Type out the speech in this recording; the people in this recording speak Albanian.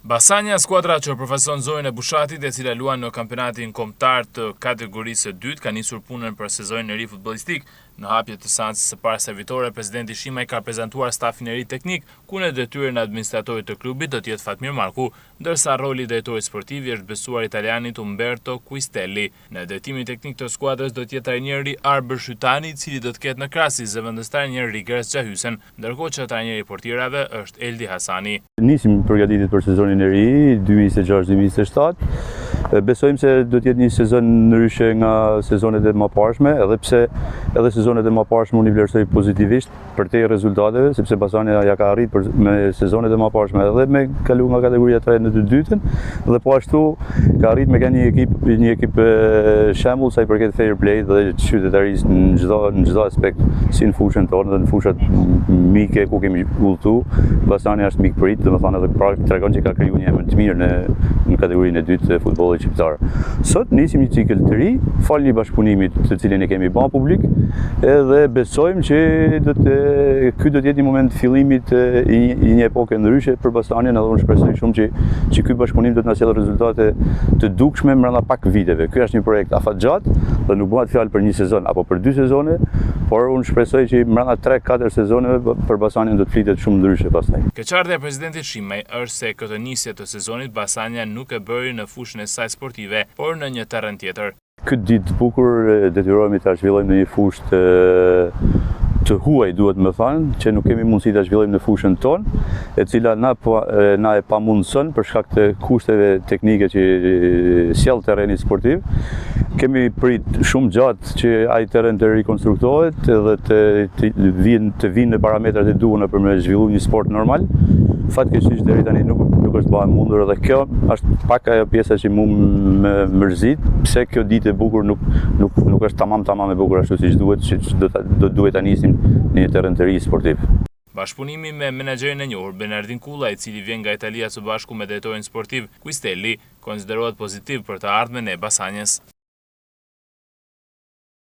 Basania, skuadra që përfaqëson zonën e Bushatit, e cila luan në kampionatin kombëtar të kategorisë së dytë, ka nisur punën për sezonin e ri futbollistik. Në hapje të seancës së parë servitore, presidenti Shimaj ka prezantuar stafin e ri teknik, ku në detyrën e administratorit të klubit do të jetë Fatmir Marku, ndërsa roli i drejtorit sportiv është besuar italianit Umberto Quistelli. Në drejtimin teknik të skuadrës do të jetë trajneri Arber Shytani, i cili do të ketë në krahasi zëvendës trajner Rigers Xhahysen, ndërkohë që trajneri i portierave është Eldi Hasani. Nisim përgatitur për sezonin e ri 2026-2027. Besojmë se do të jetë një sezon ndryshe nga sezonet e mëparshme, edhe pse edhe sezonet e mëparshme unë i vlerësoj pozitivisht për te rezultateve, sepse Basania ja ka arritur me sezonet e mëparshme edhe me kalu nga kategoria 3 në të dytën, dhe po ashtu ka arritur me ka një ekip shembull sa i përket fair play dhe qytetarisë në çdo aspekt, si në fushën tonë dhe në fushat mike ku kemi udhëtu. Basania është mikprit, domethënë edhe tregon që ka krijuar një emër të mirë në kategorinë e dytë të futbollit shqiptar. Sot nisim një cikël të ri, fal një bashkëpunimit të cilin e kemi bën publik, edhe besojmë që ky do të jetë një moment fillimit i një epoke ndryshe për Basanian, edhe unë shpresoj shumë që ky bashkëpunim do të na sjellë rezultate të dukshme brenda pak viteve. Ky është një projekt afatgjatë dhe nuk bëhet fjalë për një sezon apo për 2 sezone, por unë shpresoj që brenda 3-4 sezoneve për Basanian do të flitet shumë ndryshe pastaj. Keqardhja e presidentit Shimaj është se këtë nisje të sezonit Basania nuk e bëri në fushën e saj sportive, por në një terren tjetër. Këtë ditë të bukur detyrohemi ta zhvillojmë në një fushë të huaj, duhet më thënë, që nuk kemi mundësi ta zhvillojmë në fushën tonë, e cila na e pamundson për shkak të kushteve teknike që sjell terreni sportiv. Kemi prit shumë gjatë që ai terren të rikonstruktohet edhe të vinë në parametrat e duhur për me zhvillu një sport normal. Fatkeqësisht deri tani nuk është bëhen mundur, dhe kjo është pak ajo pjesa që mu më mërzit, pse kjo ditë e bukur nuk është tamam e bukur ashtu siç duhet, që do duhet ta nisim në një terren të ri sportiv. Bashkëpunimi me menaxherin e njohur Bernardin Kulla, i cili vjen nga Italia së bashku me drejtorin sportiv Quistelli, konsiderohet pozitiv për të ardhmen e Basanias.